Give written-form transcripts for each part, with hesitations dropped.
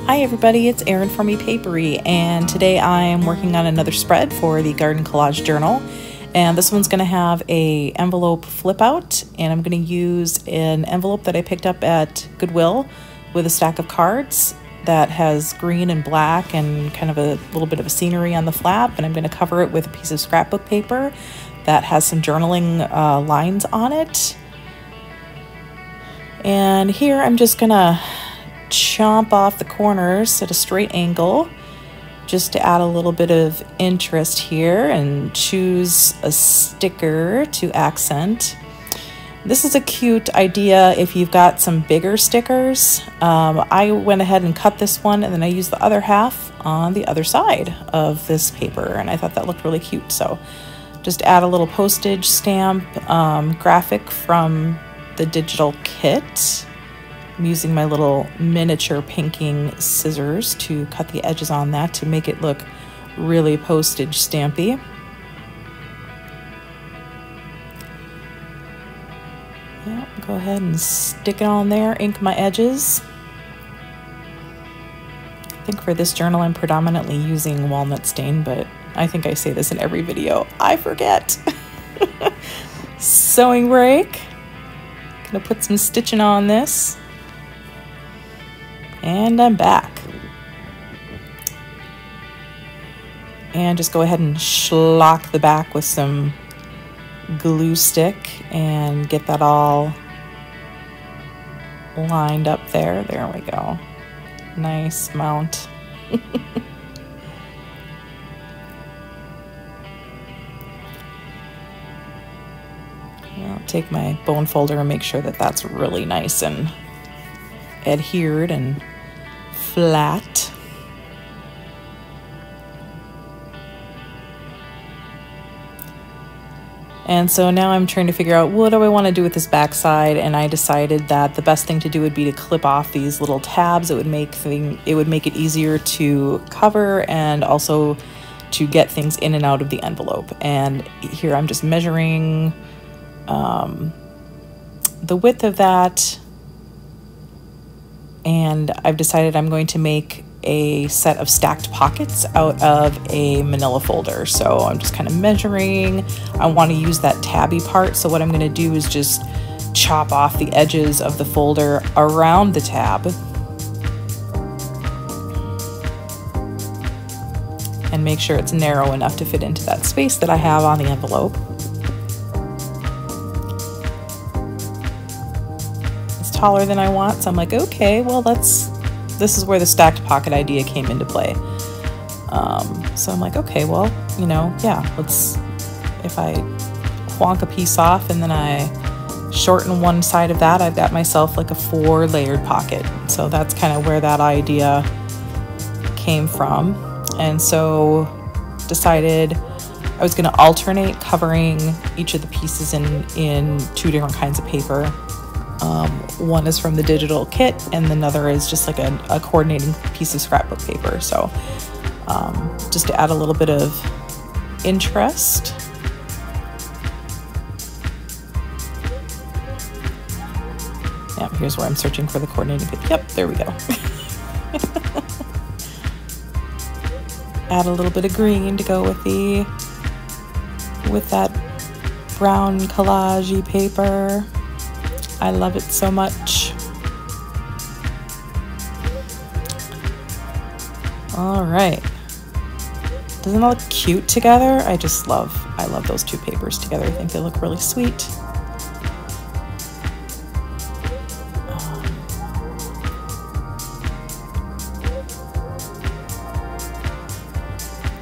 Hi everybody, it's Erin from ePapery, and today I am working on another spread for the Garden Collage Journal. And this one's going to have a envelope flip out, and I'm going to use an envelope that I picked up at Goodwill with a stack of cards that has green and black and kind of a little bit of a scenery on the flap, and I'm going to cover it with a piece of scrapbook paper that has some journaling lines on it. And here I'm just going to chomp off the corners at a straight angle just to add a little bit of interest here, and choose a sticker to accent. This is a cute idea if you've got some bigger stickers. I went ahead and cut this one, and then I used the other half on the other side of this paper, and I thought that looked really cute. So just add a little postage stamp graphic from the digital kit. I'm using my little miniature pinking scissors to cut the edges on that to make it look really postage stampy. Yeah, go ahead and stick it on there, ink my edges. I think for this journal I'm predominantly using walnut stain, but I think I say this in every video. I forget. Sewing break. Gonna put some stitching on this. And I'm back. And just go ahead and schlock the back with some glue stick and get that all lined up there. There we go. Nice mount. I'll take my bone folder and make sure that that's really nice and adhered and flat. And so now I'm trying to figure out, what do I want to do with this back side, and I decided that the best thing to do would be to clip off these little tabs. It would make it easier to cover and also to get things in and out of the envelope. And here I'm just measuring the width of that, and I've decided I'm going to make a set of stacked pockets out of a manila folder. So I'm just kind of measuring. I want to use that tabby part, so what I'm going to do is just chop off the edges of the folder around the tab and make sure it's narrow enough to fit into that space that I have on the envelope. Taller than I want, so I'm like, okay, well, this is where the stacked pocket idea came into play. So I'm like, okay, well, you know, yeah, if I wonk a piece off and then I shorten one side of that, I've got myself like a 4-layered pocket. So that's kind of where that idea came from. And so decided I was going to alternate covering each of the pieces in 2 different kinds of paper. One is from the digital kit, and another is just like a coordinating piece of scrapbook paper. So just to add a little bit of interest. Yeah, here's where I'm searching for the coordinating paper. Yep, there we go. Add a little bit of green to go with that brown collage paper. I love it so much. All right. Doesn't it look cute together? I love those 2 papers together. I think they look really sweet.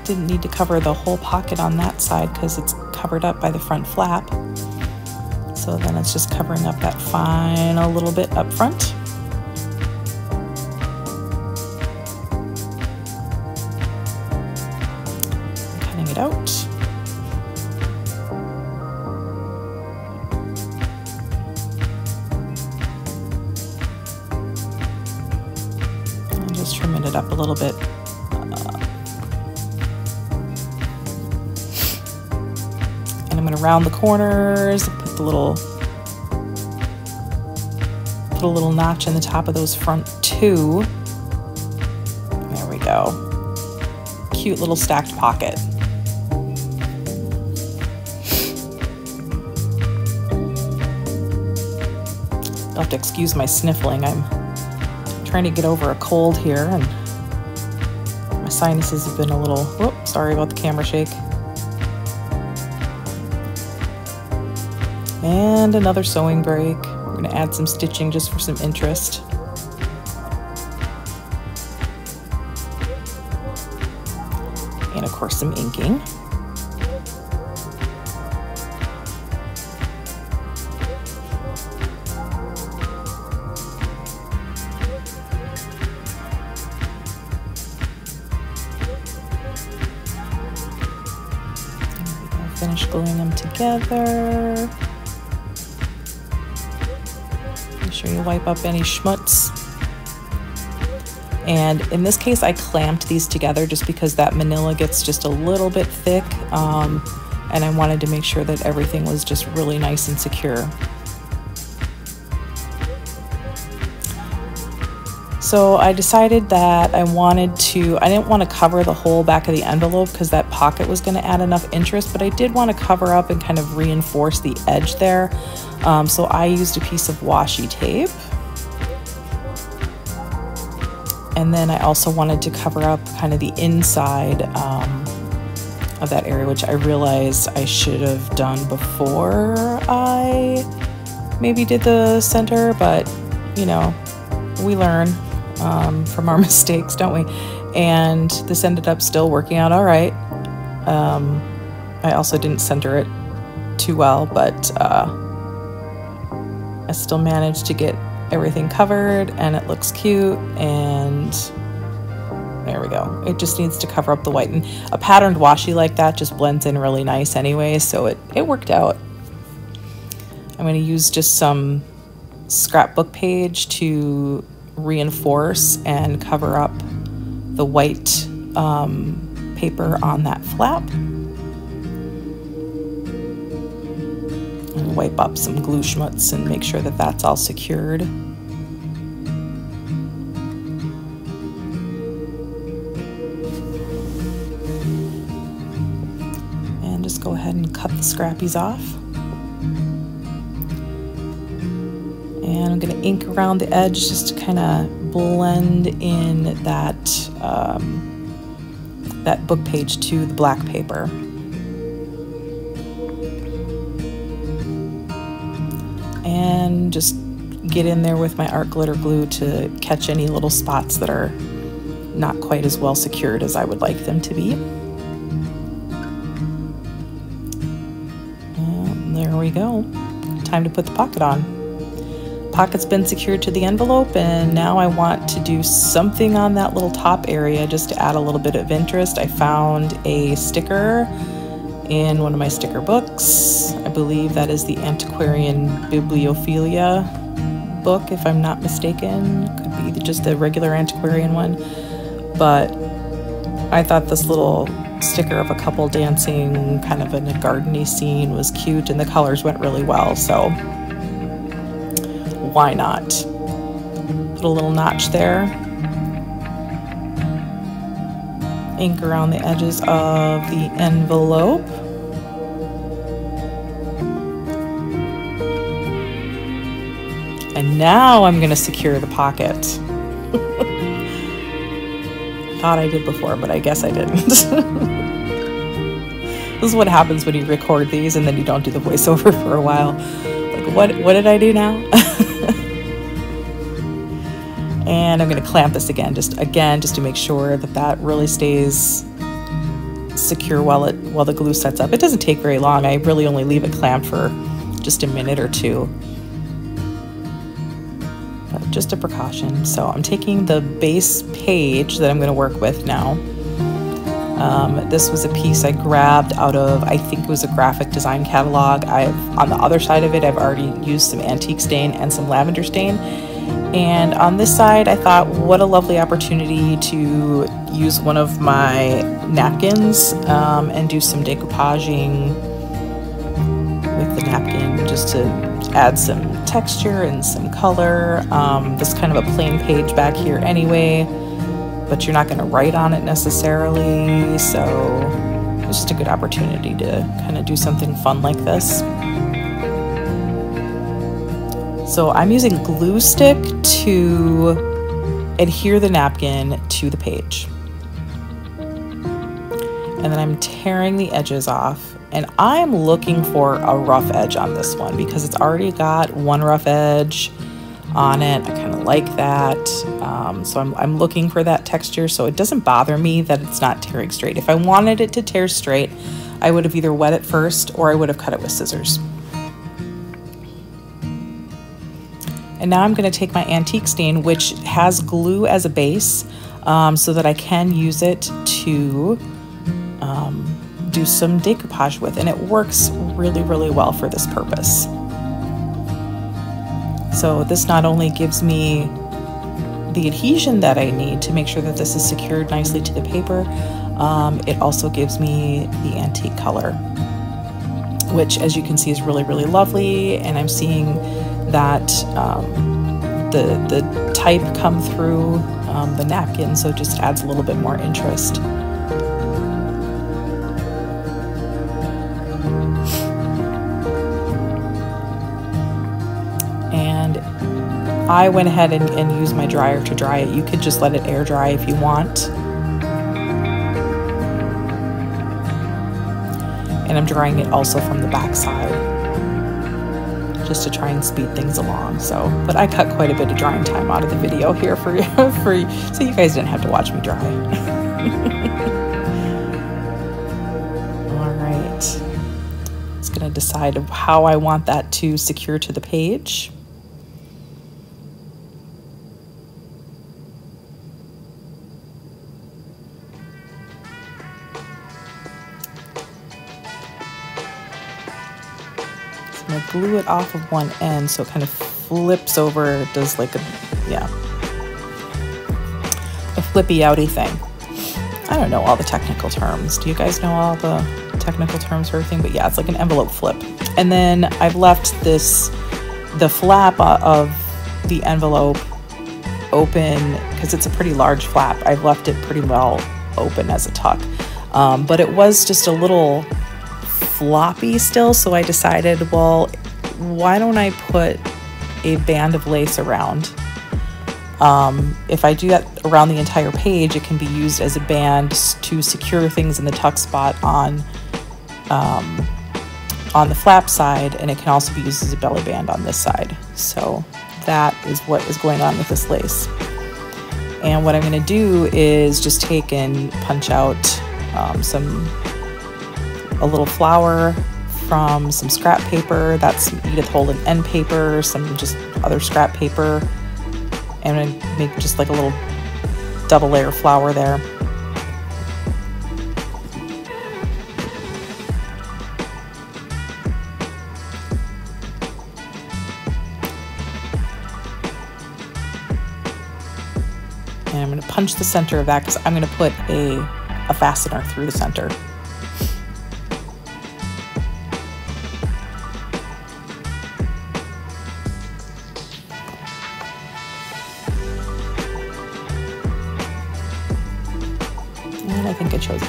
Didn't need to cover the whole pocket on that side because it's covered up by the front flap. So then it's just covering up that final little bit up front. Cutting it out. And just trimming it up a little bit. And I'm going to round the corners, put a little notch in the top of those front 2. go. Cute little stacked pocket. You'll have to excuse my sniffling. I'm trying to get over a cold here, and my sinuses have been a little, whoop, sorry about the camera shake. And another sewing break. We're gonna add some stitching just for some interest. And of course some inking. Finish gluing them together. Make sure you wipe up any schmutz. And in this case, I clamped these together just because that manila gets just a little bit thick, and I wanted to make sure that everything was just really nice and secure. So I decided that I didn't want to cover the whole back of the envelope because that pocket was going to add enough interest, but I did want to cover up and kind of reinforce the edge there. So I used a piece of washi tape. And then I also wanted to cover up kind of the inside of that area, which I realized I should have done before I maybe did the center, but you know, we learn from our mistakes, don't we? And this ended up still working out all right. I also didn't center it too well, but I still managed to get everything covered, and it looks cute, and there we go. It just needs to cover up the white, and a patterned washi like that just blends in really nice anyway, so it worked out. I'm going to use just some scrapbook page to reinforce and cover up the white paper on that flap, and wipe up some glue schmutz and make sure that that's all secured. And just go ahead and cut the scrappies off. And I'm going to ink around the edge just to kind of blend in that that book page to the black paper. And just get in there with my art glitter glue to catch any little spots that are not quite as well secured as I would like them to be. And there we go. Time to put the pocket on. Pocket's been secured to the envelope, and now I want to do something on that little top area just to add a little bit of interest. I found a sticker in one of my sticker books. I believe that is the Antiquarian Bibliophilia book, if I'm not mistaken. Could be just the regular antiquarian one. But I thought this little sticker of a couple dancing kind of in a garden-y scene was cute, and the colors went really well, so why not? Put a little notch there. Ink around the edges of the envelope. And now I'm going to secure the pocket. Thought I did before, but I guess I didn't. This is what happens when you record these and then you don't do the voiceover for a while. Like, what did I do now? And I'm going to clamp this again just to make sure that that really stays secure while the glue sets up. It doesn't take very long. I really only leave it clamped for just a minute or two. But just a precaution. So I'm taking the base page that I'm going to work with now. This was a piece I grabbed out of, I think it was a graphic design catalog. On the other side of it, I've already used some antique stain and some lavender stain. And on this side, I thought, what a lovely opportunity to use one of my napkins and do some decoupaging with the napkin just to add some texture and some color. This is kind of a plain page back here anyway. but you're not going to write on it necessarily, so it's just a good opportunity to kind of do something fun like this. So I'm using glue stick to adhere the napkin to the page. And then I'm tearing the edges off, and I'm looking for a rough edge on this one because it's already got one rough edge on it. I kind of like that. So I'm looking for that texture, so it doesn't bother me that it's not tearing straight. If I wanted it to tear straight, I would have either wet it first or I would have cut it with scissors. And now I'm going to take my antique stain, which has glue as a base, so that I can use it to do some decoupage with, and it works really, really well for this purpose. So this not only gives me the adhesion that I need to make sure that this is secured nicely to the paper, it also gives me the antique color, which, as you can see, is really, really lovely. And I'm seeing that the type come through the napkin, so it just adds a little bit more interest. And I went ahead and used my dryer to dry it. You could just let it air dry if you want. And I'm drying it also from the back side, just to try and speed things along. So, but I cut quite a bit of drying time out of the video here for you, so you guys didn't have to watch me dry. All right, just gonna decide how I want that to secure to the page. I'm gonna glue it off of one end so it kind of flips over. It does like a flippy outy thing. I don't know all the technical terms. Do you guys know all the technical terms for everything? But yeah, it's like an envelope flip. And then I've left the flap of the envelope open because it's a pretty large flap. I've left it pretty well open as a tuck, but it was just a little floppy still, so I decided, well, why don't I put a band of lace around? If I do that around the entire page, it can be used as a band to secure things in the tuck spot on the flap side, and it can also be used as a belly band on this side. So that is what is going on with this lace. And what I'm going to do is just take and punch out a little flower from some scrap paper. That's some Edith Holden end paper, some just other scrap paper, and I'm gonna make just like a little double layer flower there. And I'm gonna punch the center of that because I'm gonna put a fastener through the center.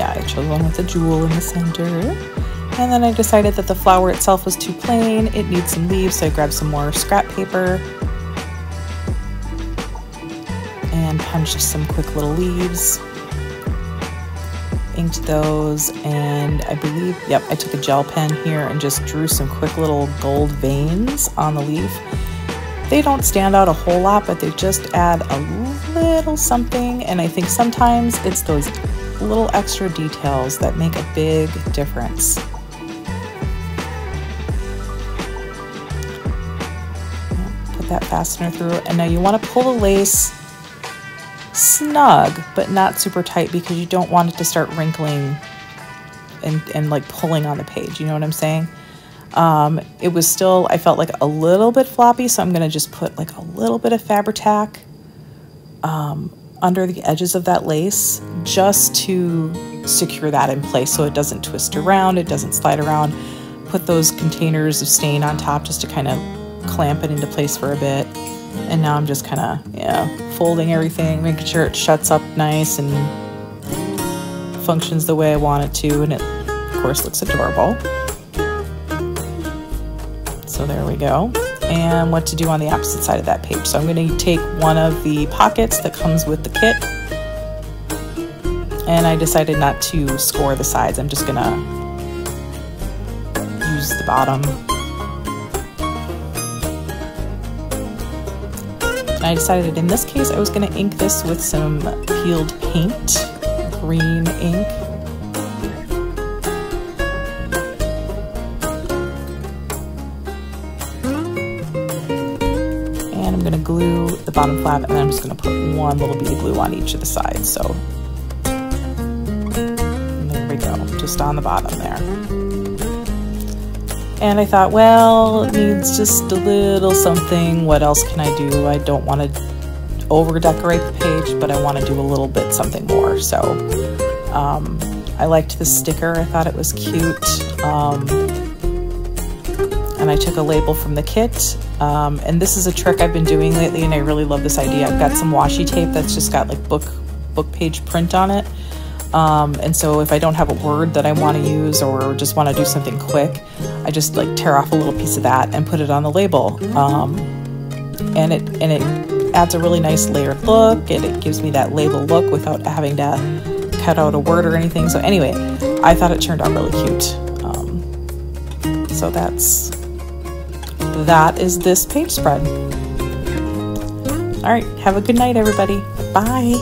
I chose one with a jewel in the center. And then I decided that the flower itself was too plain. It needs some leaves, so I grabbed some more scrap paper and punched some quick little leaves. Inked those, and I believe, yep, I took a gel pen here and just drew some quick little gold veins on the leaf. They don't stand out a whole lot, but they just add a little something, and I think sometimes it's those little extra details that make a big difference. Put that fastener through, and now you want to pull the lace snug but not super tight because you don't want it to start wrinkling and like pulling on the page, you know what I'm saying? It was still, I felt like a little bit floppy, so I'm going to just put like a little bit of Fabri-Tac under the edges of that lace just to secure that in place so it doesn't twist around, it doesn't slide around. Put those containers of stain on top just to kind of clamp it into place for a bit. And now I'm just kind of, folding everything, making sure it shuts up nice and functions the way I want it to, and it, of course, looks adorable. So there we go. And what to do on the opposite side of that page. So I'm going to take one of the pockets that comes with the kit, and I decided not to score the sides. I'm just going to use the bottom. And I decided in this case I was going to ink this with some peeled paint, green ink. And I'm going to glue the bottom flap, and then I'm just going to put one little bead of glue on each of the sides. So and there we go, just on the bottom there. And I thought, well, it needs just a little something. What else can I do? I don't want to over decorate the page, but I want to do a little bit something more. So I liked this sticker. I thought it was cute. And I took a label from the kit. And this is a trick I've been doing lately, and I really love this idea. I've got some washi tape that's just got like book page print on it. And so if I don't have a word that I want to use or just want to do something quick, I just like tear off a little piece of that and put it on the label. And it adds a really nice layered look, and it gives me that label look without having to cut out a word or anything. So anyway, I thought it turned out really cute. So that is this page spread. All right, have a good night, everybody. Bye.